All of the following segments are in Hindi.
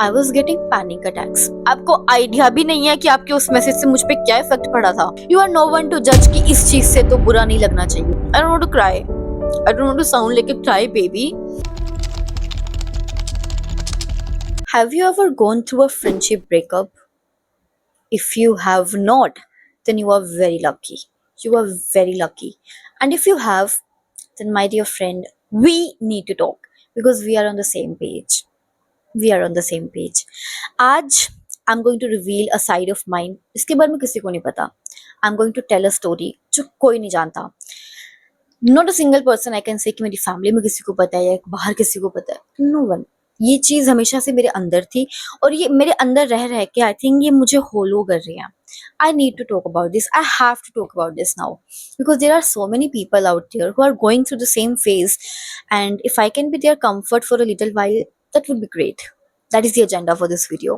I was getting panic attacks. आपको आइडिया भी नहीं है कि आपके उस मैसेज से मुझ पे क्या इफेक्ट पड़ा था। You are no one to जज कि इस चीज से तो बुरा नहीं लगना चाहिए। I don't want to cry, I don't want to sound like a cry baby. Have you ever gone through a friendship breakup? If you have not, then you are very lucky. You are very lucky. And if you have, then my dear friend, we need to talk because we are on the same page. We are on the same page. आज I'm going to reveal a side of mine इसके बारे में किसी को नहीं पता. I'm going to tell a story जो कोई नहीं जानता. Not a single person I can say कि मेरी फैमिली में किसी को पता है या बाहर किसी को पता है. No one. ये चीज हमेशा से मेरे अंदर थी और ये मेरे अंदर रह रह के आई थिंक ये मुझे होलो कर रही है. I need to talk about this. I have to talk about this now because there are so many people out there who are going through the same phase, and if I can be their comfort for a little while, that would be great. That is the agenda for this video.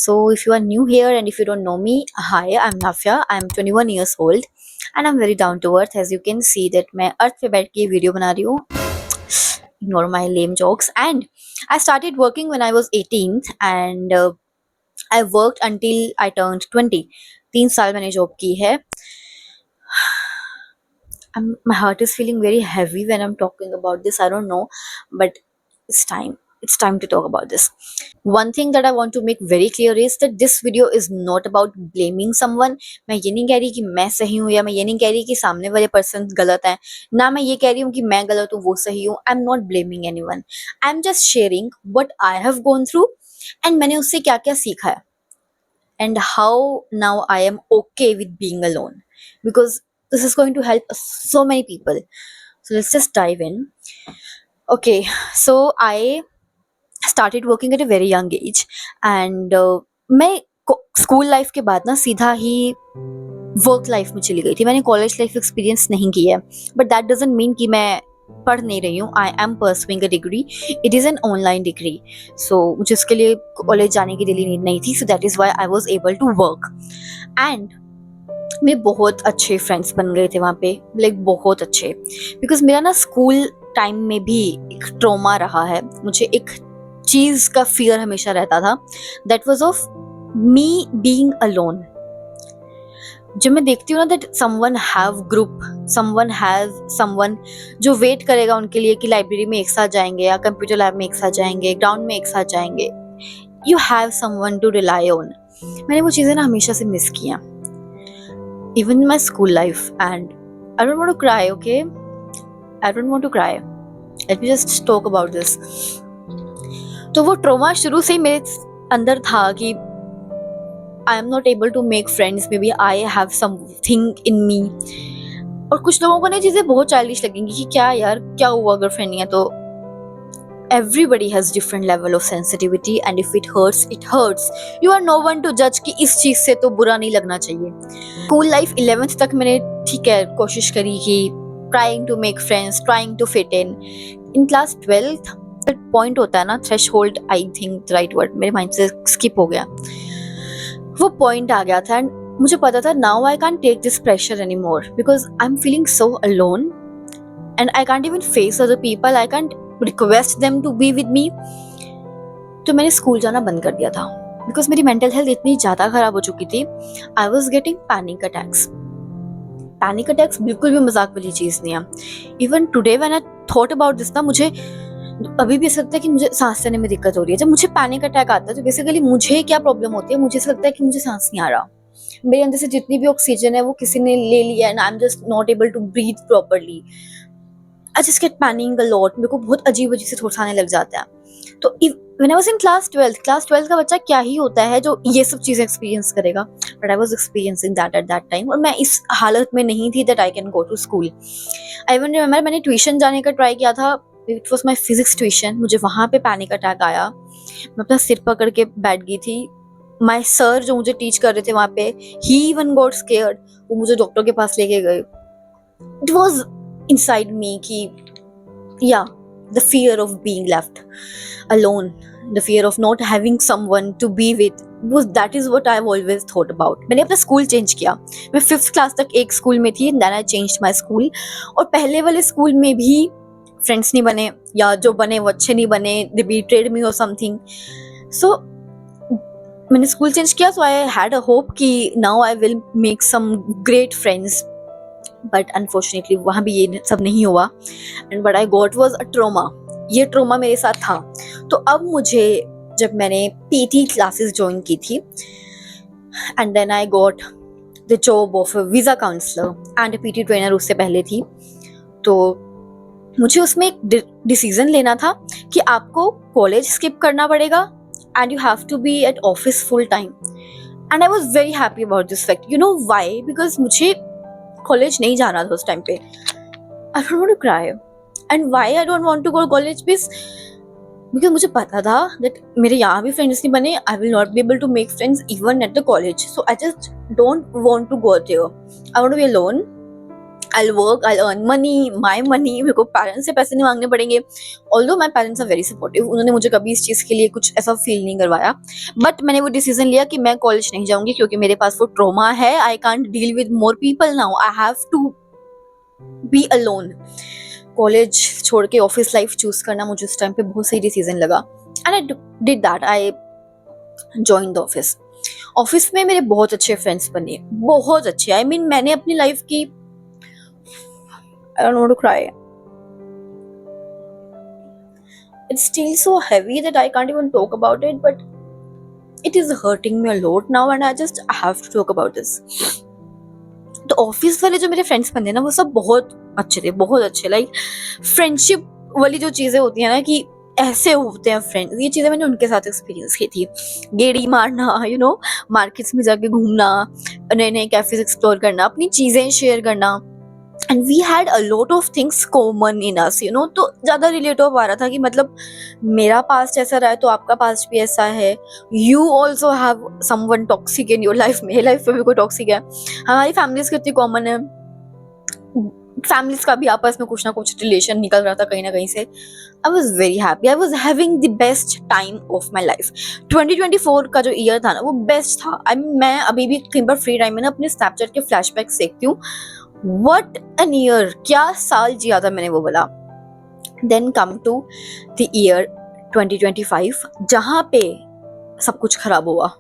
So if you are new here and if you don't know me, hi, I'm Nafia. I'm 21 years old and I'm very down to earth. As you can see that मैं अर्थ पे बैठ के ये वीडियो बना रही हूँ. Ignore my lame jokes. And I started working when I was 18 and I worked until I turned 20. 3 साल मैंने जॉब की है. My heart is feeling very heavy when I'm talking about this. I don't know, but it's time. It's time to talk about this. One thing that I want to make very clear is that this video is not about blaming someone. मैं ये नहीं कह रही कि मैं सही हूँ या मैं ये नहीं कह रही कि सामने वाले पर्सन गलत है. ना मैं ये कह रही हूँ कि मैं गलत हूँ वो सही हूँ. I'm not blaming anyone. I'm just sharing what I have gone through and मैंने उससे क्या क्या सीखा है. And how now I am okay with being alone because this is going to help so many people. So let's just dive in. Okay, so I started working at a very young age and मैं स्कूल लाइफ के बाद ना सीधा ही वर्क लाइफ में चली गई थी. मैंने कॉलेज लाइफ एक्सपीरियंस नहीं किया है बट दैट डजंट मीन कि मैं पढ़ नहीं रही हूँ. I am pursuing a degree. It is an online degree. So मुझे उसके लिए कॉलेज जाने की डेली नीड नहीं थी. So that is why I was able to work and मेरे बहुत अच्छे फ्रेंड्स बन गए थे वहाँ पे. लाइक बहुत अच्छे. बिकॉज मेरा ना स्कूल टाइम में भी एक ट्रॉमा रहा है. मुझे एक चीज का फियर हमेशा रहता था. That was of me being alone. जब मैं देखती हूँ ना that someone have group, someone have someone जो वेट करेगा उनके लिए कि लाइब्रेरी में एक साथ जाएंगे या कंप्यूटर लैब में एक साथ जाएंगे, ग्राउंड में एक साथ जाएंगे. You have someone to rely on. मैंने वो चीजें ना हमेशा से मिस किया. Even in my school life and I don't want to cry. Okay, I don't want to cry. Let me just talk about this. तो वो ट्रॉमा शुरू से ही मेरे अंदर था कि I am not able to make friends. Maybe I have something in me. और कुछ लोगों को ना चीजें बहुत चाइल्डिश लगेंगी कि क्या यार क्या हुआ अगर फ्रेंड नहीं है तो. Everybody has different level of sensitivity and if it hurts it hurts. You are no one to जज कि इस चीज से तो बुरा नहीं लगना चाहिए. स्कूल लाइफ 11th तक मैंने ठीक है कोशिश करी कि trying to make friends, trying to fit in. In class 12th point होता है ना, threshold, I think right word मेरे माइंड से स्किप हो गया. वो पॉइंट आ गया था एंड मुझे पता था now I can't take this pressure any more because I am feeling so alone and I can't even face other people. I can't request them to be with me. तो मैंने स्कूल जाना बंद कर दिया था बिकॉज मेरी मेंटल हेल्थ इतनी ज्यादा खराब हो चुकी थी. I was getting panic attacks. Panic attacks बिल्कुल भी मजाक वाली चीज नहीं है. Even today when I thought about this ना मुझे अभी भी ऐसा लगता है कि मुझे सांस लेने में दिक्कत हो रही है. जब मुझे पैनिक अटैक आता है तो बेसिकली मुझे क्या प्रॉब्लम होती है, मुझे ऐसा लगता है कि मुझे सांस नहीं आ रहा. मेरे अंदर से जितनी भी ऑक्सीजन है वो किसी ने ले लिया and I am just not able to breathe properly. I just get panic a lot. मेरे को बहुत अजीब अजीब से थॉट्स आने लग जाते हैं. तो when I was in class 12th का बच्चा क्या ही होता है जो ये सब चीजें एक्सपीरियंस करेगा. But I was experiencing that at that time और मैं इस हालत में नहीं थी that I can go to school. I even remember मैंने ट्यूशन जाने का ट्राई किया था. It was my physics tuition. मुझे वहाँ पे पैनिक अटैक आया. मैं अपना सिर पकड़ के बैठ गई थी. माई सर जो मुझे टीच कर रहे थे वहाँ पे, ही इवन गॉट स्केयर्ड. वो मुझे डॉक्टर के पास लेके गए. इट वॉज इनसाइड मी कि या the fear of being left alone, the fear of not having someone to be with. That is what I have always thought about. मैंने अपना स्कूल चेंज किया. मैं 5th क्लास तक एक स्कूल में थी, then I changed my school. और पहले वाले स्कूल में भी फ्रेंड्स नहीं बने या जो बने वो अच्छे नहीं बने. दे बीट्रेड मी और समथिंग. सो मैंने स्कूल चेंज किया, so I had a hope कि now I will make some great friends, but unfortunately वहाँ भी ये सब नहीं हुआ। And but I got was a trauma, ये ट्रोमा मेरे साथ था। तो अब मुझे, जब मैंने पीटी क्लासेस ज्वाइन की थी and then I got the job of a visa counsellor and PT trainer उससे पहले थी, तो मुझे उसमें एक डिसीजन लेना था कि आपको कॉलेज स्किप करना पड़ेगा and you have to be at office full time. And I was very happy about this fact, you know why, because मुझे कॉलेज नहीं जाना था उस टाइम पे। I don't want to cry, and why I don't want to go college, because मुझे पता था दैट मेरे यहाँ भी फ्रेंड्स नहीं बने, I will not be able to make friends even at the college, so I just don't want to go there, I want to be alone, I'll work, I'll earn money, my money, मेरे को पेरेंट्स से पैसे नहीं मांगने पड़ेंगे। Although my parents are very supportive, उन्होंने मुझे कभी इस चीज़ के लिए कुछ ऐसा फील नहीं करवाया, बट मैंने वो डिसीजन लिया कि मैं कॉलेज नहीं जाऊंगी क्योंकि मेरे पास वो ट्रोमा है। I can't deal with more people now, I have to be alone. College छोड़ के ऑफिस लाइफ चूज करना मुझे उस टाइम पे बहुत सही डिसीजन लगा, and I did that, I join the office. Office में मेरे बहुत अच्छे फ्रेंड्स बने, बहुत अच्छे, आई मीन मैंने अपनी लाइफ की, I don't want to cry. It's still so heavy that I can't even talk about it, but it is hurting me a lot now and I just have to talk about this. तो ऑफिस वाले जो मेरे फ्रेंड्स बने ना वो सब बहुत अच्छे थे, बहुत अच्छे, लाइक फ्रेंडशिप वाली जो चीजें होती है ना कि ऐसे होते हैं फ्रेंड्स, ये चीजें मैंने उनके साथ एक्सपीरियंस की थी। गेड़ी मारना, यू नो, मार्केट्स में जाके घूमना, नए नए कैफेज एक्सप्लोर करना, अपनी चीजें शेयर करना, and we had a lot of things common in us, you know, तो ज्यादा रिलेट हो पा रहा था कि मतलब मेरा पास्ट ऐसा रहा है तो आपका पास्ट भी ऐसा है, you also have someone toxic in your life, मेरे लाइफ में भी कोई टॉक्सिक है, हमारी फैमिलीज कितनी कॉमन है, फैमिलीज का भी आपस में कुछ ना कुछ रिलेशन निकल रहा था कहीं ना कहीं से। आई was very happy, I was having the best time of my life. 2024 का जो ईयर था ना वो बेस्ट था। आई मीन मैं अभी भी कई बार फ्री टाइम में ना अपने स्नैपचैट के फ्लैशबैक्स देखती हूँ, व्हाट एन ईयर, क्या साल जिया था मैंने वो बोला। Then come to the year 2025 जहाँ पे सब कुछ खराब हुआ,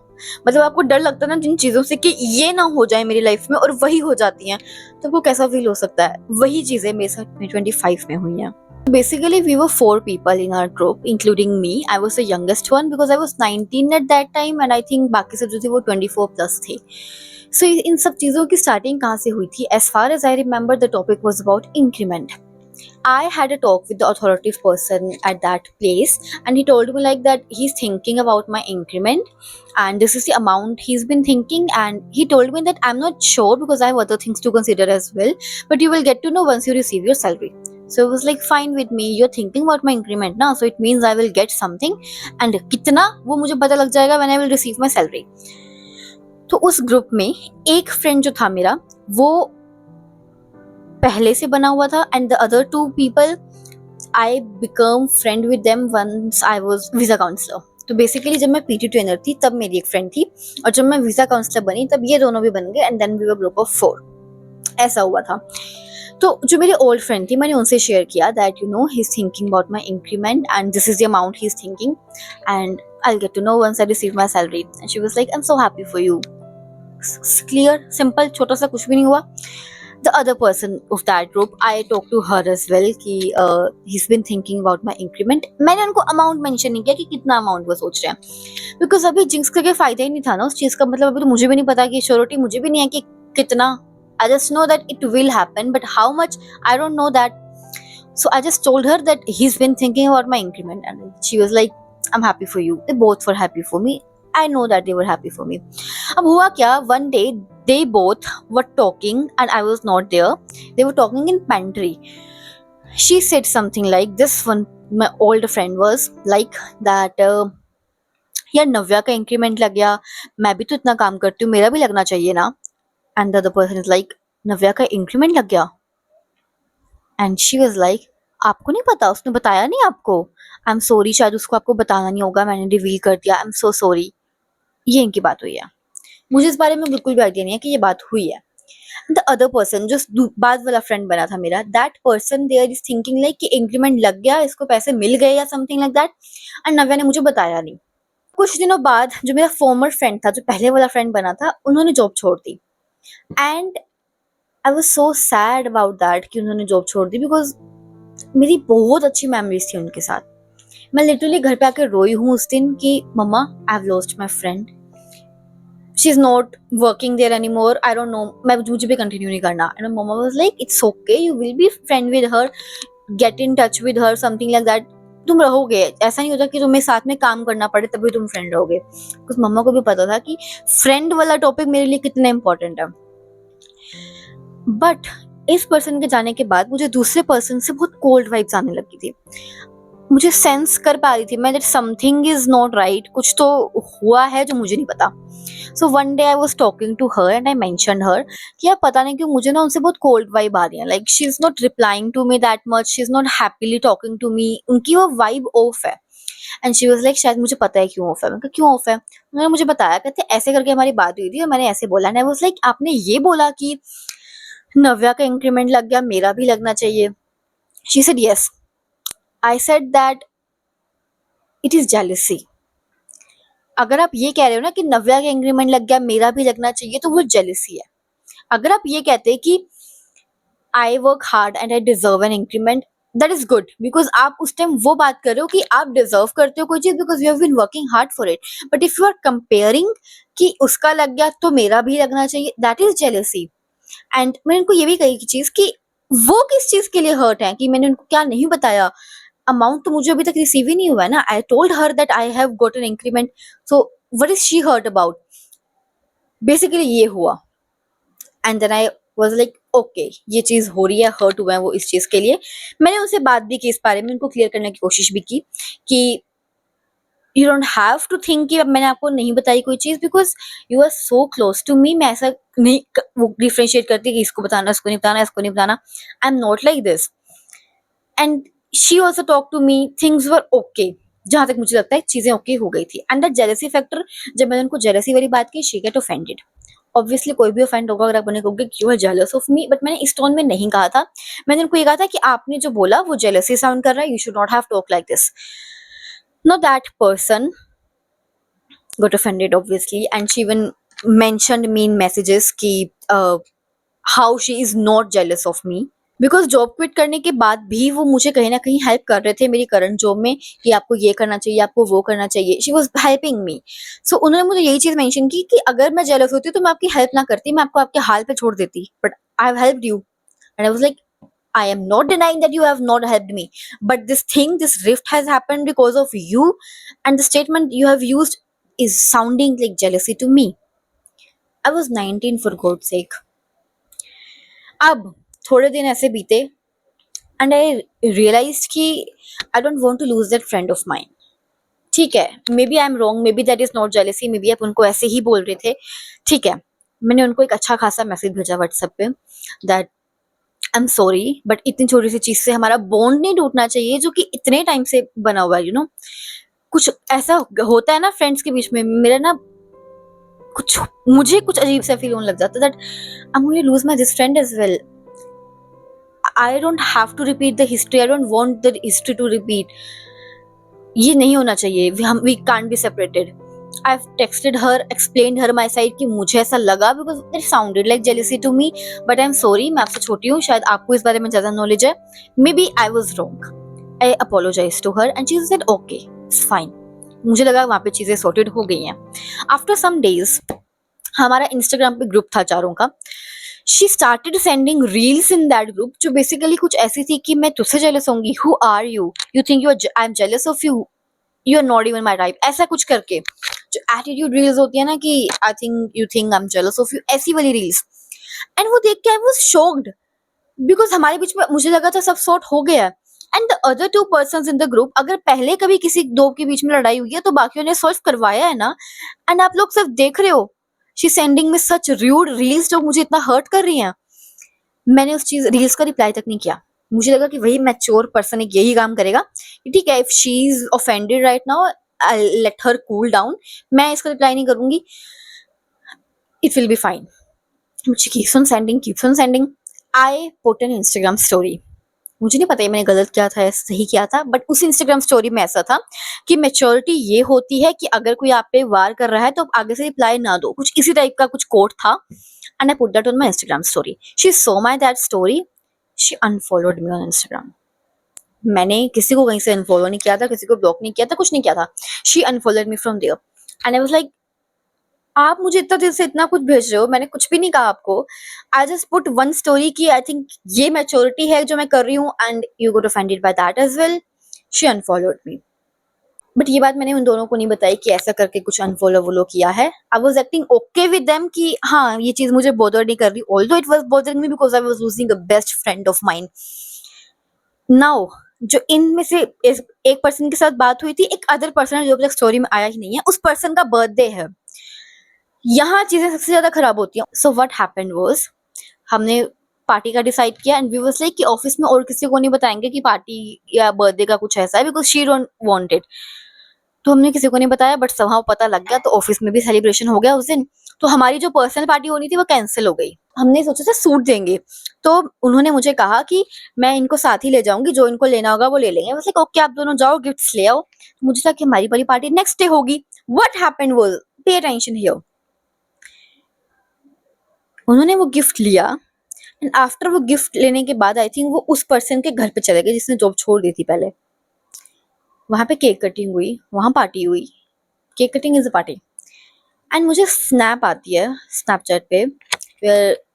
मतलब आपको डर लगता है ना जिन चीजों से कि ये ना हो जाए मेरी लाइफ में और वही हो जाती हैं, तो आपको कैसा फील हो सकता है, वही चीजें मेरे साथ 2025 में हुई हैं। Basically, we were 4 people in our group, including me. I was the youngest one because I was 19 at that time, and I think बाकी सब जो थे वो 24 plus थे। So इन सब चीज़ों की स्टार्टिंग कहाँ से हुई थी? As far as I remember, the topic was about increment. I had a talk with the authoritative person at that place, and he told me like that he's thinking about my increment, and this is the amount he's been thinking. And he told me that I'm not sure because I have other things to consider as well, but you will get to know once you receive your salary. So it was like fine with me. You're thinking about my increment now, so it means I will get something, and कितना वो मुझे पता लग जाएगा when I will receive my salary. तो उस ग्रुप में एक फ्रेंड जो था मेरा वो पहले से बना हुआ था, and the other 2 people I become friend with them once I was visa counsellor. तो बेसिकली जब मैं पीटी ट्रेनर थी तब मेरी एक फ्रेंड थी, और जब मैं वीजा काउंसलर बनी तब ये दोनों भी बन गए, and then we were group of 4, ऐसा हुआ था। तो जो मेरी ओल्ड फ्रेंड थी मैंने उनसे शेयर किया that you know he is thinking about my increment and this is the amount he is thinking, and I will get to know once I receive my salary. And she was like I am so happy for you. Clear, simple, छोटा सा, कुछ भी नहीं हुआ। The other person of that group, I talked to her as well कि he's been thinking about my increment. मैंने उनको अमाउंट मेंशन नहीं किया कि कितना अमाउंट वो सोच रहे हैं, बिकॉज अभी जिंक्स करके फायदा ही नहीं था ना उस चीज का, मतलब अभी तो मुझे भी नहीं पता कि श्योरिटी मुझे भी नहीं है कि कितना। I just know that it will happen, but how much I don't know that. So I just told her that he's been thinking about my increment, and she was like, I'm happy for you. They both were happy for me. I know that they were happy for me. अब हुआ क्या, one day they both were talking and I was not there. They were talking in pantry. She said something like this one, my old friend was like that, यार नव्या का इंक्रीमेंट लग गया, मैं भी तो इतना काम करती हूँ, मेरा भी लगना चाहिए ना। And the other person is like, Navya का इंक्रीमेंट लग गया? एंड शी वाज लाइक, आपको नहीं पता, उसने बताया नहीं आपको? आई एम सॉरी, शायद उसको आपको बताना नहीं होगा, मैंने रिवील कर दिया, आई एम सो सॉरी। ये इनकी बात हुई है, मुझे इस बारे में बिल्कुल भी आइडिया नहीं है कि ये बात हुई है। द अदर पर्सन जो बाद वाला फ्रेंड बना था मेरा, that person there is thinking like कि इंक्रीमेंट लग गया, इसको पैसे मिल गए या something like that, and Navya ने मुझे बताया नहीं। कुछ दिनों बाद जो मेरा फॉर्मर फ्रेंड था, जो पहले वाला फ्रेंड बना था, उन्होंने जॉब छोड़ दी and I was so sad about that कि उन्होंने जॉब छोड़ दी, बिकॉज मेरी बहुत अच्छी मेमोरीज थी उनके साथ। मैं लिटरली घर पे आके रोई हूँ उस दिन कि मम्मा, I have lost my friend, she is not working there anymore, I don't know, मैं मुझे भी कंटिन्यू नहीं करना। एंड मम्मा was like it's okay, you will be friend with her, get in touch with her, something like that. तुम रहोगे, ऐसा नहीं होता कि तुम्हें साथ में काम करना पड़े तभी तुम फ्रेंड रहोगे। बिकॉज मम्मा को भी पता था कि फ्रेंड वाला टॉपिक मेरे लिए कितना इंपॉर्टेंट है। बट इस पर्सन के जाने के बाद मुझे दूसरे पर्सन से बहुत कोल्ड वाइब्स आने लगी थी। मुझे सेंस कर पा रही थी मैं that something is not right, कुछ तो हुआ है जो मुझे नहीं पता। So one day I was talking to her and I mentioned her कि यार पता नहीं क्यों मुझे ना उनसे बहुत कोल्ड वाइब आ रही है, like she is not replying to me that much, she is not happily talking to me, उनकी वो वाइब ऑफ है। एंड शी वाज लाइक शायद मुझे पता है क्यों ऑफ है। मैं कहा क्यों ऑफ है? उन्होंने मुझे बताया, कहते ऐसे करके हमारी बात हुई थी और मैंने ऐसे बोला। एंड आई वाज लाइक आपने ये बोला कि नव्या का इंक्रीमेंट लग गया, मेरा भी लगना चाहिए? She said yes. I said that it is jealousy. अगर आप ये कह रहे हो ना कि नव्या का इंक्रीमेंट लग गया, मेरा भी लगना चाहिए, तो वो जेलसी है। अगर आप ये कहते हैं कि I work hard and I deserve an increment, that is good, because आप उस टाइम वो बात कर रहे हो कि आप डिजर्व करते हो कोई चीज because you have been working hard for it. But if you are comparing कि उसका लग गया तो मेरा भी लगना चाहिए, दैट इज जेलसी। एंड मैंने उनको ये भी कही कि चीज कि वो किस चीज के लिए हर्ट है, कि मैंने उनको क्या नहीं बताया। अमाउंट तो मुझे अभी तक रिसीव ही नहीं हुआ है ना। I told her that I have got an increment, so what is she hurt about? Basically ये हुआ। And then I was like okay, ये चीज हो रही है, हर्ट हुआ है वो इस चीज के लिए। मैंने उनसे बात भी की इस बारे में, उनको क्लियर करने की कोशिश भी की कि you don't have to think कि अब मैंने आपको नहीं बताई कोई चीज, because you are so close to me. मैं ऐसा नहीं वो डिफरेंशिएट करती कि इसको बताना, इसको नहीं बताना, इसको नहीं बताना। I am not like this. And she also talk to me, things were okay. जहां तक मुझे लगता है चीजें ओके हो गई थी। एंड दैट जेलसी फैक्टर, जब मैंने उनको जेलसी वाली बात की, शी गेट ऑफेंडेड। ऑब्वियसली कोई भी ऑफेंड होगा अगर आप उन्हें कहोगे कि you are jealous of me, but मैंने इस टोन में नहीं कहा था। मैंने उनको ये कहा था कि आपने जो बोला वो जेलसी साउंड कर रहा है, you should not have talk like this. Know that person got offended obviously, and she even mentioned me in messages कि how she is not jealous of me, because job quit करने के बाद भी वो मुझे कहीं ना कहीं हेल्प कर रहे थे मेरी करंट जॉब में कि आपको ये करना चाहिए, आपको वो करना चाहिए। She was helping me. So उन्होंने मुझे यही चीज मेंशन की कि अगर मैं जेलस होती तो मैं आपकी हेल्प ना करती, मैं आपको आपके हाल पे छोड़ देती, but I have helped you. And I was like I am not denying that you have not helped me, but this thing, this rift has happened because of you, and the statement you have used is sounding like jealousy to me. I was 19 for God's sake. अब थोड़े दिन ऐसे बीते एंड आई रियलाइज कि I don't want to lose that friend of mine. ठीक है, maybe I am wrong, maybe that is not jealousy, maybe आप उनको ऐसे ही बोल रहे थे। ठीक है, मैंने उनको एक अच्छा खासा मैसेज भेजा व्हाट्सएप पे that I am sorry, but इतनी छोटी सी चीज से हमारा बॉन्ड नहीं टूटना चाहिए जो कि इतने टाइम से बना हुआ है। यू नो, कुछ ऐसा होता है ना फ्रेंड्स के बीच में, मेरा ना कुछ मुझे कुछ अजीब सा फील होने लग जाता है that I am going to lose my this friend as well. I don't have to repeat the history, I don't want the history to repeat. ये नहीं होना चाहिए, we can't be separated. I have texted her, explained her my side कि मुझे ऐसा लगा because it sounded like jealousy to me, but I am sorry, मैं आपसे छोटी हूँ, शायद आपको इस बारे में ज्यादा नॉलेज है, maybe I was wrong. I apologise to her and she said okay, it's fine. मुझे लगा वहां पे चीजें सॉर्टेड हो गई हैं। आफ्टर सम डेज हमारा इंस्टाग्राम पे ग्रुप था चारों का। She started sending reels in that group जो बेसिकली कुछ ऐसी थी कि मैं तुझसे जेलस होंगी, who are you, you think you I am jealous of you, you are not even my type, ऐसा कुछ करके। जो एटीट्यूड रील्स होती है ना कि I think you think I am jealous of you, ऐसी वाली रील्स। एंड वो देख के आई वाज शॉक्ड बिकॉज हमारे बीच में मुझे लगा था सब सॉर्ट हो गया। And the other two person in the group, अगर पहले कभी किसी दो के बीच में लड़ाई हुई है तो बाकियों ने सॉल्व करवाया है ना। एंड आप लोग सिर्फ देख रहे हो। शी सेंडिंग में सच र्यूड रील्स जो मुझे इतना हर्ट कर रही हैं। मैंने उस चीज रील्स का रिप्लाई तक नहीं किया। मुझे लगा कि वही मैच्योर पर्सन एक यही काम करेगा कि ठीक है, if she is offended right now, I let her cool down, मैं इसका रिप्लाई नहीं करूंगी, it will be fine. She keeps on sending, keeps on sending. I put an Instagram story. मुझे नहीं पता ये मैंने गलत किया था या सही किया था, बट उस इंस्टाग्राम स्टोरी में ऐसा था कि मैच्योरिटी ये होती है कि अगर कोई आप पे वार कर रहा है तो आप आगे से रिप्लाई ना दो, कुछ इसी टाइप का कुछ कोट था। And I put that on my Instagram story. She saw my that story, she unfollowed me on Instagram. मैंने किसी को कहीं से अनफॉलो नहीं किया था, किसी को ब्लॉक नहीं किया था, कुछ नहीं किया था। She unfollowed me from there and I was like, आप मुझे इतना दिल से इतना कुछ भेज रहे हो, मैंने कुछ भी नहीं कहा आपको। I just put one story की आई थिंक ये मैच्योरिटी है जो मैं कर रही हूँ and you got offended by that as well. She unfollowed me. But ये बात मैंने उन दोनों को नहीं बताई कि ऐसा करके कुछ अनफॉलो वॉलो किया है। I was acting okay with them कि हाँ ये चीज मुझे बॉदर नहीं कर रही, although it was bothering me because I was losing a best friend of mine. Now जो इनमें से एक पर्सन के साथ बात हुई थी, एक अदर पर्सन जो अभी तक स्टोरी में आया ही नहीं है, उस पर्सन का बर्थडे है। यहाँ चीजें सबसे ज्यादा खराब होती हैं। सो व्हाट हैपेंड वाज, हमने पार्टी का डिसाइड किया एंड वी वाज लाइक कि ऑफिस में और किसी को नहीं बताएंगे कि पार्टी या बर्थडे का कुछ ऐसा है because she don't want it. तो हमने किसी को नहीं बताया बट समहाउ पता लग गया, तो ऑफिस में भी सेलिब्रेशन हो गया उस दिन। तो हमारी जो पर्सनल पार्टी होनी थी वो कैंसिल हो गई। हमने सोचा था सूट देंगे, तो उन्होंने मुझे कहा कि मैं इनको साथ ही ले जाऊंगी, जो इनको लेना होगा वो ले लेंगे। बस लाइक ओके आप दोनों जाओ गिफ्ट्स ले आओ। तो मुझे था कि हमारी वाली पार्टी नेक्स्ट डे होगी। What happened was, pay attention here, उन्होंने वो गिफ्ट लिया एंड आफ्टर वो गिफ्ट लेने के बाद आई थिंक वो उस पर्सन के घर पे चले गए जिसने जॉब छोड़ दी थी पहले। वहां पे केक कटिंग हुई, वहां पार्टी हुई। Cake cutting is a party. And मुझे स्नैप आती है स्नैपचैट पे,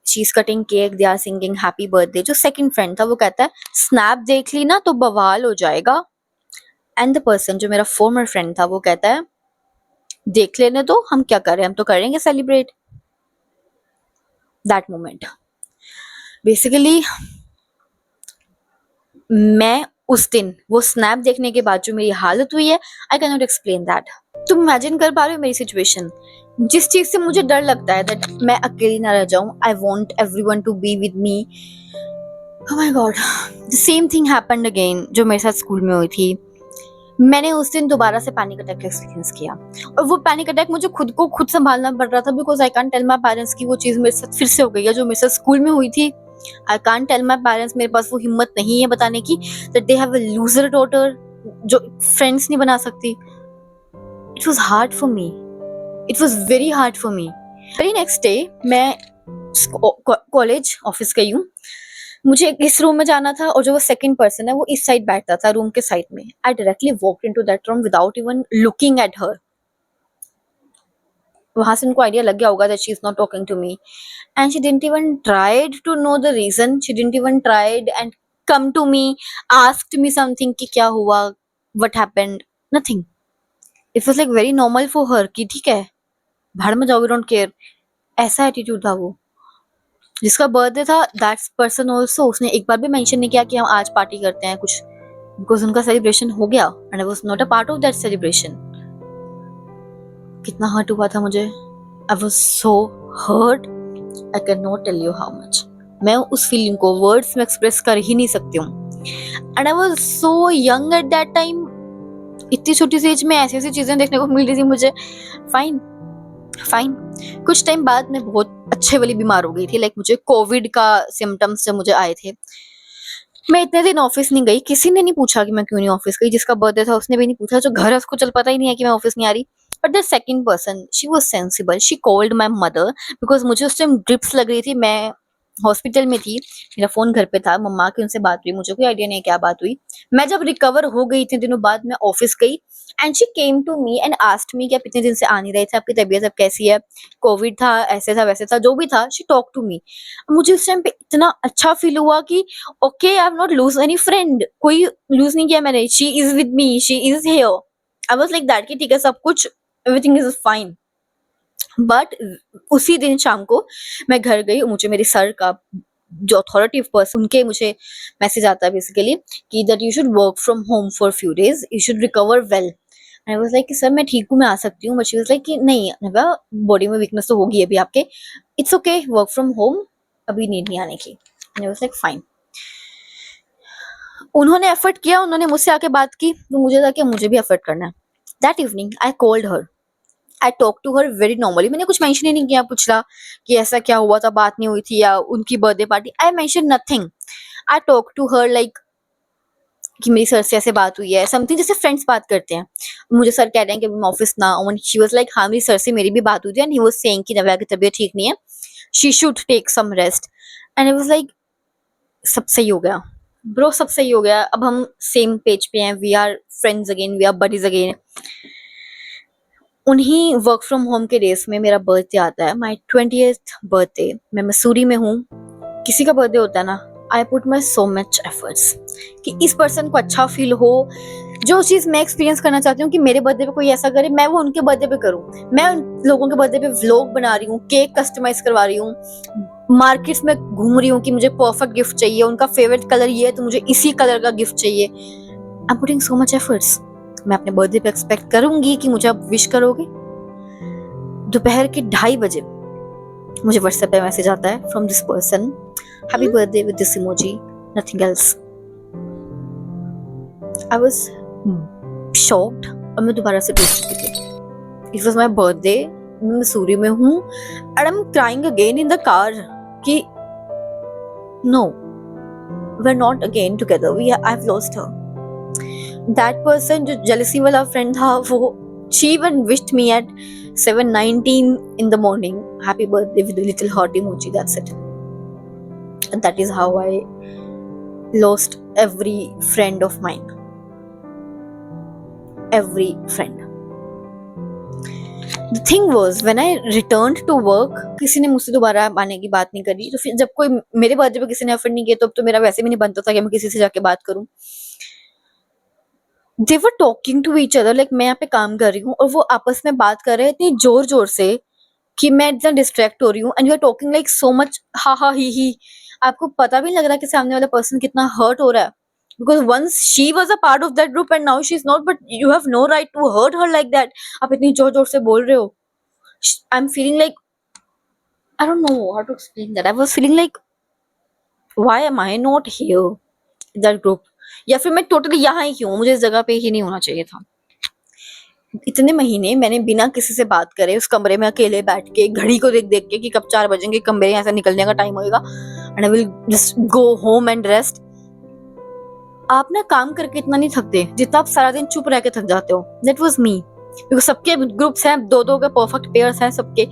she is cutting cake, they are singing happy birthday. जो सेकंड फ्रेंड था वो कहता है स्नैप देख ली ना तो बवाल हो जाएगा। एंड द पर्सन जो मेरा फॉर्मर फ्रेंड था वो कहता है देख लेने दो, हम क्या कर रहे हैं, हम तो करेंगे सेलिब्रेट। दैट मोमेंट बेसिकली, मैं उस दिन वो स्नैप देखने के बाद जो मेरी हालत हुई है, आई कैन नॉट एक्सप्लेन दैट। तुम इमेजिन कर पा रहे हो मेरी सिचुएशन। जिस चीज से मुझे डर लगता है दैट मैं अकेली ना रह जाऊं, I want everyone to be with me. Oh my god, the same thing happened again जो मेरे साथ स्कूल में हुई थी। मैंने उस दिन दोबारा से पैनिक अटैक का एक्सपीरियंस किया और वो पैनिक अटैक मुझे खुद को खुद संभालना पड़ रहा था because I can't tell my parents कि वो चीज मेरे साथ फिर से हो गई है जो मेरे साथ स्कूल में हुई थी। I can't tell my parents, मेरे पास वो हिम्मत नहीं है बताने की that they have a loser daughter जो फ्रेंड्स नहीं बना सकती। It was hard for me, it was very hard for me. Very next day मैं कॉलेज ऑफिस गई हूँ। मुझे इस रूम में जाना था और जो वो सेकंड पर्सन है वो इस साइड बैठता था रूम के साइड में। I directly walked into that room without even looking at her. वहां से उनको आइडिया लग गया होगा that she is not talking to me and she didn't even tried to know the reason, she didn't even tried and come to me, asked me something कि क्या हुआ, what happened, nothing. It was like very normal for her कि ठीक है भाड़ में जाओ, वी डोंट केयर। ऐसा एटीट्यूड था वो। जिसका बर्थडे था दैट्स पर्सन ऑल्सो, उसने एक बार भी मेंशन नहीं किया कि हम आज पार्टी करते हैं कुछ, बिकॉज उनका सेलिब्रेशन हो गया and I was not a part of that celebration. कितना हर्ट हुआ था मुझे, I was so hurt, I can not tell you how much. मैं उस फीलिंग को वर्ड्स में एक्सप्रेस कर ही नहीं सकती हूँ। And I was so young eight that time. इतनी छोटी सी एज में ऐसी ऐसी चीजें देखने को मिल रही थी मुझे। Fine fine. कुछ टाइम बाद मैं बहुत अच्छे वाली बीमार हो गई थी, लाइक मुझे कोविड का सिम्टम्स जब मुझे आए थे। मैं इतने दिन ऑफिस नहीं गई, किसी ने नहीं पूछा कि मैं क्यों नहीं ऑफिस गई। जिसका बर्थडे था उसने भी नहीं पूछा, जो घर है उसको चल पता ही नहीं है कि मैं ऑफिस नहीं आ रही। But the second person she was sensible, she called my mother because मुझे उस टाइम ड्रिप्स लग रही थी, मैं हॉस्पिटल में थी, मेरा फोन घर पे था, मम्मा की उनसे बात हुई, मुझे कोई आइडिया नहीं है क्या बात हुई। मैं जब रिकवर हो गई इतने दिनों बाद मैं ऑफिस गई and she came to me and asked me कि आप इतने दिन से आ नहीं रहे थे, आपकी तबीयत अब कैसी है, कोविड था, ऐसे था वैसे था, जो भी था, शी टॉक टू मी। मुझे उस टाइम पे इतना अच्छा फील हुआ कि okay I have not lose any friend, कोई लूज नहीं किया मैंने, she is with me, she is here. I was like that कि ठीक है सब कुछ, एवरीथिंग इज फाइन। बट उसी दिन शाम को मैं घर गई, मुझे मेरे सर का जो अथॉरिटिव पर्सन उनके मुझे मैसेज आता है बेसिकली कि that you should work from home for few days, you should recover well. I was like sir मैं ठीक हूँ, मैं आ सकती हूँ। बट शी वाज लाइक कि नहीं बॉडी में वीकनेस तो होगी अभी आपके, it's okay work from home, अभी नीड नहीं आने की। आई वाज लाइक फाइन। उन्होंने एफर्ट किया, उन्होंने मुझसे आके बात की, तो मुझे था कि मुझे भी एफर्ट करना है। That evening I called her, I talk to her very normally. मैंने कुछ मेंशन ही नहीं किया, पूछा कि ऐसा क्या हुआ था, बात नहीं हुई थी या उनकी birthday party, I mention nothing. I talk to her like कि मेरी सर से ऐसे बात हुई है, समथिंग जैसे फ्रेंड्स बात करते हैं। मुझे सर कह रहे हैं कि मैं ऑफिस ना आऊं। शी वाज लाइक हाँ मेरी सर से मेरी भी बात हुई थी एंड ही वाज सेइंग कि नव्या की तबीयत ठीक नहीं है, she should take some rest. And I was like सब सही हो गया ब्रो, सब सही हो गया, अब हम सेम पेज पे हैं, we are friends again, we are buddies again. उन्हीं वर्क फ्रॉम होम के डेज में मेरा बर्थडे आता है, माई 20th बर्थडे। मैं मसूरी में हूँ, किसी का बर्थडे होता है ना, I put my so much efforts कि इस पर्सन को अच्छा फील हो। जो चीज़ मैं एक्सपीरियंस करना चाहती हूँ कि मेरे बर्थडे पे कोई ऐसा करे, मैं वो उनके बर्थडे पे करूँ। मैं उन लोगों के बर्थडे पे व्लॉग बना रही हूँ, केक कस्टमाइज करवा रही हूँ, मार्केट्स में घूम रही हूँ कि मुझे परफेक्ट गिफ्ट चाहिए, उनका फेवरेट कलर ये है तो मुझे इसी कलर का गिफ्ट चाहिए। आई am putting so much efforts. मैं अपने बर्थडे पे एक्सपेक्ट करूंगी कि मुझे आप विश करोगे। दोपहर के 2:30 बजे मुझे व्हाट्सएप पे मैसेज आता है from this person, happy birthday with this emoji, nothing else. I was shocked और मैं दोबारा से टूट चुकी थी। इट वाज माय बर्थडे, मैं मसूरी में हूँ and I am crying again in the car कि no we are not again together, we I have lost her. That person जो जेलसी वाला फ्रेंड था, वो she even wished me at 7:19 in the morning, happy birthday with a little heart emoji, that's it. And that is how I lost every friend of mine, every friend. The thing was when I returned to work, किसी ने मुझसे दोबारा आने की बात नहीं करी। तो फिर जब कोई मेरे बर्थडे पे किसी ने एफर्ट नहीं किया तो अब तो मेरा वैसे भी नहीं बनता था कि मैं किसी से जाके बात करूं। They were talking to each other, like मैं यहाँ पे काम कर रही हूँ और वो आपस में बात कर रहे हैं इतनी जोर जोर से कि मैं इतना डिस्ट्रैक्ट हो रही हूँ and you are talking like so much ha ha ही। आपको पता भी नहीं लग रहा कि सामने वाला पर्सन कितना हर्ट हो रहा है, because once she was a part of that group and now she is not, but you have no right to hurt her like that. आप इतनी जोर जोर से बोल रहे हो। I am feeling like, I don't know how to explain that, I was feeling like why am I not here in that group, या फिर मैं टोटली यहाँ ही क्यों, मुझे इस जगह पे ही नहीं होना चाहिए था। इतने महीने मैंने बिना किसी से बात करे उस कमरे में अकेले बैठ के घड़ी को देख देख के कि कब 4 बजेंगे, कमरे यहाँ से निकलने का टाइम होएगा and I will just go home and rest. आप ना काम करके इतना नहीं थकते जितना आप सारा दिन चुप रह के थक जाते हो। दैट वाज मी, बिकॉज सबके ग्रुप्स हैं, दो दो के परफेक्ट पेयर्स हैं सबके।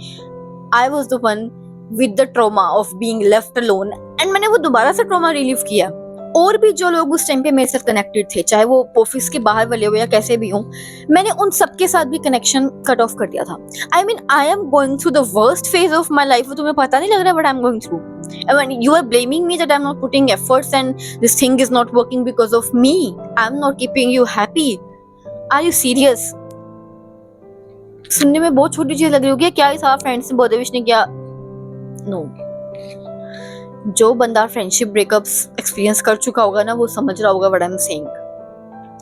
I was the one with the trauma of being left alone and मैंने वो दोबारा से ट्रॉमा रिलीव किया। और भी जो लोग उस टाइम पे मेरे साथ कनेक्टेड थे, चाहे वो ऑफिस के बाहर वाले हो या कैसे भी हो, मैंने उन सबके साथ भी कनेक्शन कट ऑफ कर दिया था। I mean I am going through the worst phase of my life, तुम्हें पता नहीं लग रहा but I am going through. When you are blaming me that I'm not putting efforts and this thing is not working because of me, I'm not keeping you happy. Are you serious? सुनने में बहुत छोटी चीज लग रही होगी, क्या इस फ्रेंड्स ने बर्थडे विश नहीं किया? नो, जो बंदा फ्रेंडशिप ब्रेकअप्स एक्सपीरियंस कर चुका होगा ना, वो समझ रहा होगा what I am saying.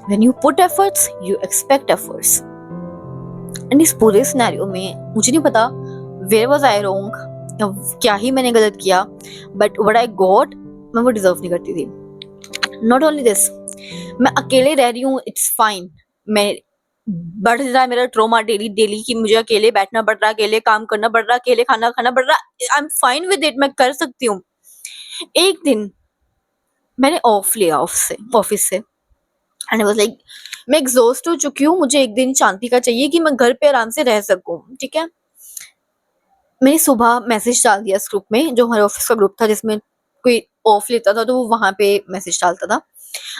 When you put efforts you expect efforts. And इस पूरे सिनेरियो में मुझे नहीं पता वेयर वाज आई रॉन्ग, क्या ही मैंने गलत किया, बट व्हाट आई गॉट मैं वो डिजर्व नहीं करती थी। नॉट ओनली दिस, मैं अकेले रह रही हूँ, इट्स फाइन। मैं बढ़ रहा है मेरा ट्रोमा डेली डेली कि मुझे अकेले बैठना पड़ रहा है, अकेले काम करना पड़ रहा है, अकेले खाना खाना पड़ रहा है। I am fine with it, मैं कर सकती हूँ। एक दिन मैंने ऑफ लिया ऑफिस से एंड आई वाज लाइक मैं एग्जॉस्ट हो चुकी हूँ, मुझे एक दिन शांति का चाहिए कि मैं घर पे आराम से रह सकूँ। ठीक है, मैंने सुबह मैसेज डाल दिया इस ग्रुप में, जो हमारे ऑफिस का ग्रुप था जिसमें कोई ऑफ लेता था तो वो वहां पे मैसेज डालता था।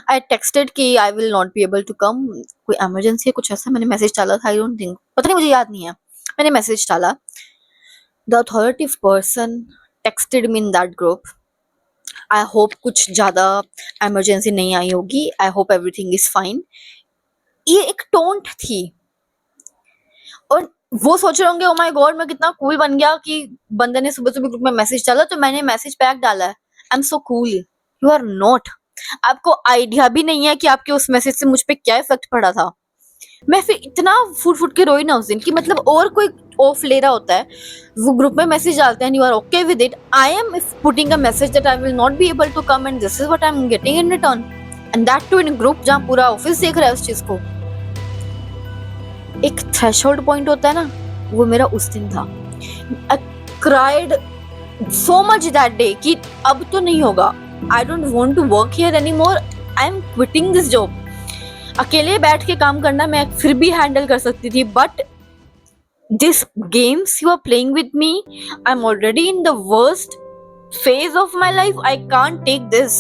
आई टेक्सटेड कि I will not be able to come, कोई इमरजेंसी है कुछ ऐसा मैंने मैसेज डाला था। आई डोंट थिंक, पता नहीं, मुझे याद नहीं है, मैंने मैसेज डाला। The authoritative person texted me in that group, I hope कुछ ज्यादा इमरजेंसी नहीं आई होगी, I hope everything is fine. ये एक टोंट थी और वो सोच रहे होंगे ओ माय गॉड मैं कितना कूल बन गया कि बंदे ने सुबह सुबह ग्रुप में मैसेज डाला तो मैंने मैसेज बैक डाला है। I am so cool, you are not. आपको आइडिया भी नहीं है कि आपके उस मैसेज से मुझ पे क्या इफेक्ट पड़ा था। मैं फिर इतना फुट फुट के रोई ना उस दिन कि मतलब और कोई ऑफ ले रहा होता है, वो ग्रुप में मैसेज डालते हैं, you are okay with it, I am putting a message that I will not be able to come and this is what I am getting in return, and that too in group जहां पूरा ऑफिस देख रहा है उस चीज को। एक थ्रेशोल्ड पॉइंट होता है ना, वो मेरा उस दिन था। I cried so much that day कि अब तो नहीं होगा, I don't want to work here anymore, I am quitting this job. अकेले बैठ के काम करना मैं फिर भी हैंडल कर सकती थी, but this games you are playing with me, I am already in the worst phase of my life. I can't take this.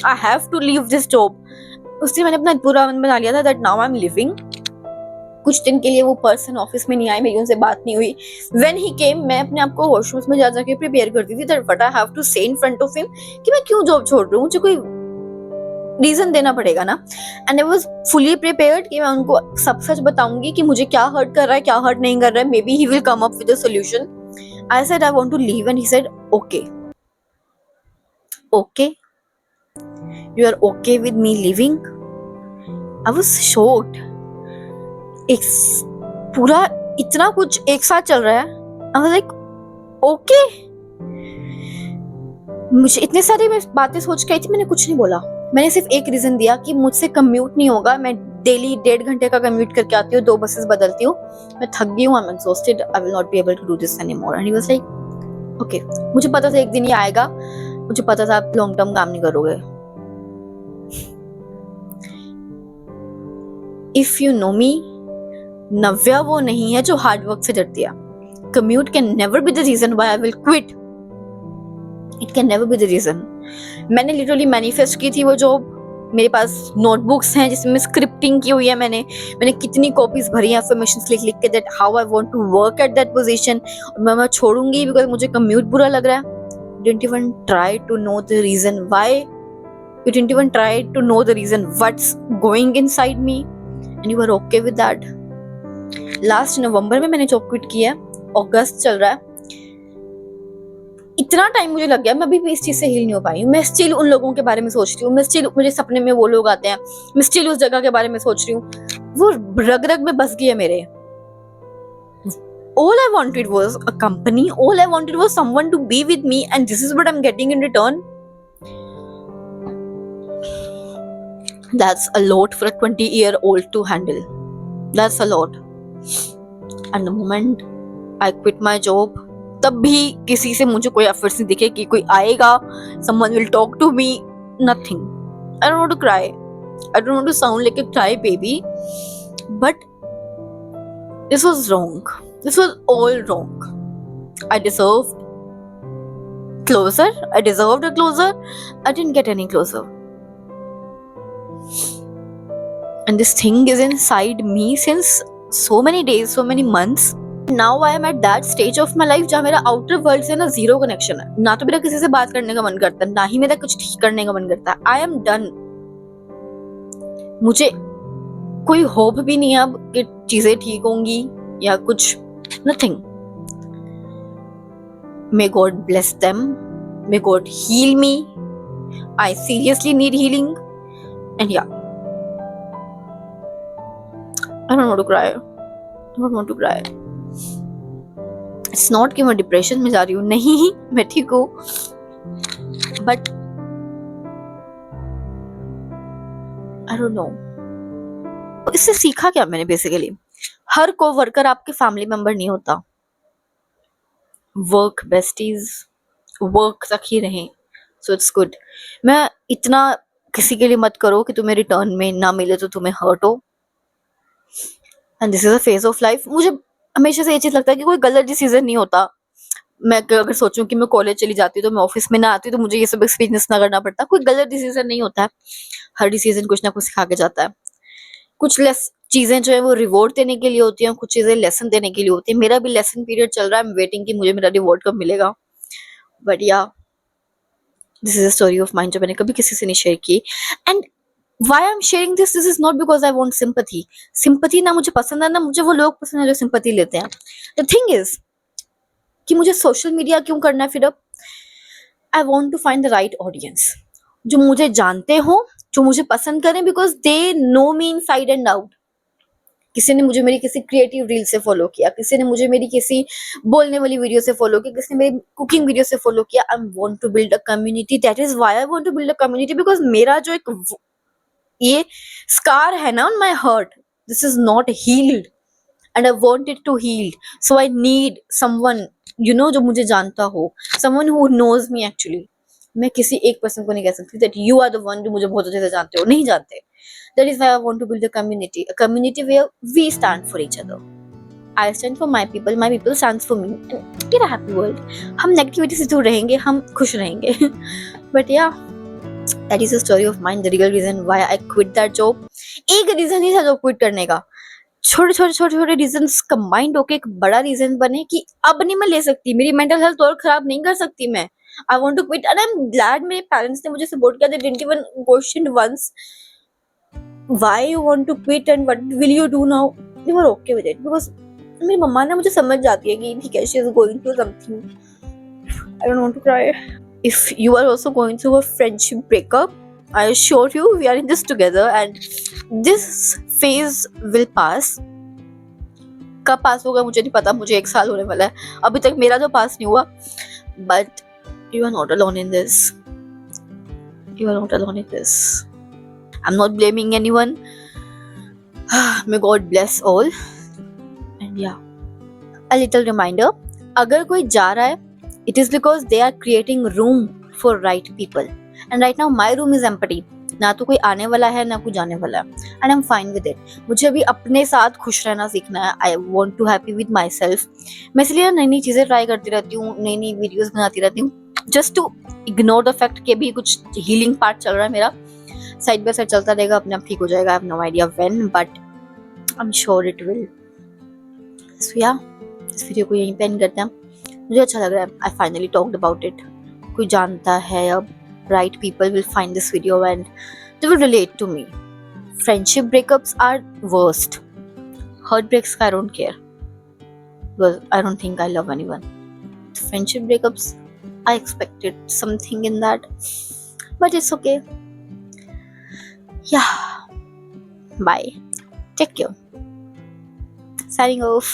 I have to leave this job. उससे मैंने अपना पूरा मन बना लिया था that now I'm leaving. कुछ दिन के लिए वो पर्सन ऑफिस में नहीं आए, मेरी उनसे बात नहीं हुई. When he came, मैं अपने आप को वॉशरूम्स में जा जाके प्रिपेयर करती थी that what I have to say in front of him कि मैं क्यों जॉब छोड़ रही हूँ, मुझे कोई रीजन देना पड़ेगा ना. And I was fully prepared कि मैं उनको सब सच बताऊंगी कि मुझे क्या हर्ट कर रहा है, क्या हर्ट नहीं कर रहा है. Maybe he will come up with a solution. I said I want to leave and he said okay. Okay, you are okay with me leaving? I was shocked. एक पूरा इतना कुछ एक साथ चल रहा है. I was like, okay. मुझे इतने सारे मैं बातें सोच के आई थी, मैंने कुछ नहीं बोला. मैंने सिर्फ एक रीजन दिया कि मुझसे कम्यूट नहीं होगा. मैं डेली 1.5 घंटे का कम्यूट करके आती हूँ, 2 बसेस बदलती हूँ. मैं थक गई हूँ, I am exhausted, I will not be able to do this anymore. And he was like okay. मुझे पता था एक दिन ये आएगा, मुझे पता था आप लॉन्ग टर्म काम नहीं करोगे. If you know me, Navya वो नहीं है जो हार्ड वर्क से डरती है. Commute can never be the reason why I will quit. It can never be the reason. मैंने लिटरली मैनिफेस्ट की थी वो जॉब. मेरे पास नोटबुक्स हैं जिसमें स्क्रिप्टिंग की हुई है. मैंने कितनी कॉपीज भरी हैं अफर्मेशंस लिख लिख के that how I want to work at that position. मैं छोड़ूंगी बिकॉज मुझे कम्यूट बुरा लग रहा है. Didn't even try to know the reason why. You didn't even try to know the reason what's going inside me, and you were okay with that. Last November में मैंने जॉब क्विट किया है. अगस्त चल रहा है. इतना टाइम मुझे लग गया, मैं अभी भी इस चीज से हील नहीं हो पाई हूँ. मैं स्टिल उन लोगों के बारे में सोच रही हूँ. मैं स्टिल, मुझे सपने में वो लोग आते हैं. मैं स्टिल उस जगह के बारे में सोच रही हूँ. वो रग रग में बस गई है मेरे. All I wanted was a company. All I wanted was someone to be with me, and this is what I'm getting in return. That's a lot for a 20-year-old to handle. That's a lot. And the moment I quit my job, तब भी किसी से मुझे कोई एफर्ट्स नहीं दिखे कि कोई आएगा, someone will talk to me. Nothing. I don't want to cry. I don't want to sound like a cry baby, but this was wrong. This was all wrong. I deserved closure. I deserved a closure. I didn't get any closure. And this thing is inside me since so many days, so many months. Now I am at that stage of my life जहाँ मेरा outer world से ना zero connection है. ना तो मेरा किसी से बात करने का मन करता है, ना ही मेरा कुछ ठीक करने का मन करता है. I am done. मुझे कोई होप भी नहीं है अब कि चीजें ठीक होंगी या कुछ. Nothing. May God bless them. May God heal me. I seriously need healing. And yeah, I don't want to cry. I don't want to cry. It's not कि मैं डिप्रेशन में जा रही हूँ. नहीं, मैं ठीक हूँ. But I don't know. इससे सीखा क्या मैंने बेसिकली? हर को वर्कर आपके फैमिली मेंबर नहीं होता. वर्क बेस्टीज वर्क तक ही रहें, सो इट्स गुड. मैं इतना किसी के लिए मत करो कि तुम्हें रिटर्न में ना मिले तो तुम्हें हर्ट हो. And this is a phase of life. मुझे हमेशा से ये चीज लगता है कि कोई गलत डिसीजन नहीं होता. मैं अगर सोचूं कि मैं कॉलेज चली जाती तो मैं ऑफिस में ना आती तो मुझे ये सब एक्सपीरियंस ना करना पड़ता. कोई गलत डिसीजन नहीं होता है. हर डिसीजन कुछ ना कुछ सिखा के जाता है. कुछ लेस चीजें जो है वो रिवॉर्ड देने के लिए होती हैं, कुछ चीजें लेसन देने के लिए होती है. मेरा भी लेसन पीरियड चल रहा है. आई एम वेटिंग कि मुझे मेरा रिवॉर्ड कब मिलेगा. बट या, this is a story of mind जो मैंने कभी किसी से नहीं शेयर की. And why I am sharing this is not because I want sympathy. Sympathy ना मुझे पसंद है ना मुझे वो लोग पसंद है जो सिंपैथी लेते हैं. द थिंग इज कि मुझे सोशल मीडिया क्यों करना है फिर अब. I want to find the right audience जो मुझे जानते हो, जो मुझे पसंद करें, because they know me inside and out. किसी ने मुझे मेरी किसी क्रिएटिव रील से फॉलो किया, किसी ने मुझे मेरी किसी बोलने वाली वीडियो से फॉलो किया, किसी ने मेरी कुकिंग वीडियो से फॉलो किया. I want to build a community. That is why I want to build a community, because मेरा जो एक ये स्कार है ना on my heart, this is not healed and I want it to heal. So I need someone, you know, जो मुझे जानता हो, someone who knows me actually. मैं किसी एक पर्सन को नहीं कह सकती that you are the one जो मुझे बहुत अच्छे से जानते हो, नहीं जानते. That is why I want to build a community where we stand for each other. I stand for my people stands for me. And get a happy world. हम नेगेटिविटी से दूर रहेंगे, हम खुश रहेंगे. But yeah, that is the story of mine. The real reason why I quit that job. एक रीजन ही था जो क्विट करने का. छोटे रीजंस कंबाइंड होके एक बड़ा रीजन बने कि अब नहीं मैं ले सकती, मेरी मेंटल हेल्थ और खराब नहीं कर सकती मैं. I want to quit and I am glad मेरे पेरेंट्स ने मुझे सपोर्ट किया. They didn't even question once why you want to quit and what will you do now. They were okay with it because मेरी मम्मा ने मुझे समझ जाती है कि ठीक है, she is going through something. I don't want to cry. If you are also going through a friendship breakup, I assure you we are in this together and this phase will pass. कब पास होगा मुझे नहीं पता, मुझे 1 साल होने वाला है, अभी तक मेरा तो पास नहीं हुआ. But you are not alone in this. You are not alone in this. I'm not blaming anyone. May God bless all. And yeah, a little reminder, अगर कोई जा रहा है, it is because they are creating room for right people. And right now my room is empty. ना तो कोई आने वाला है ना कोई जाने वाला है. And I'm fine with it. मुझे अभी अपने साथ खुश रहना सीखना है. I want to happy with myself. मैं इसलिए नई नई चीज़ें ट्राई करती रहती हूँ, नई नई वीडियोस बनाती रहती हूँ. Just to ignore the fact कि भी कुछ healing part चल रहा है मेरा. साइड बाय साइड चलता रहेगा, अपने आप ठीक हो जाएगा. I have no idea when, but I am sure it will. So yeah, इस वीडियो को यहीं पे एंड करते हैं. मुझे अच्छा लग रहा है. I finally talked about it. कोई जानता है अब. Right people will find this video and they will relate to me. Friendship breakups are worst. Heart breaks का I don't care because I don't think I love anyone. Friendship breakups I expected something in that, but it's okay. Yeah, bye. Take care. Signing off.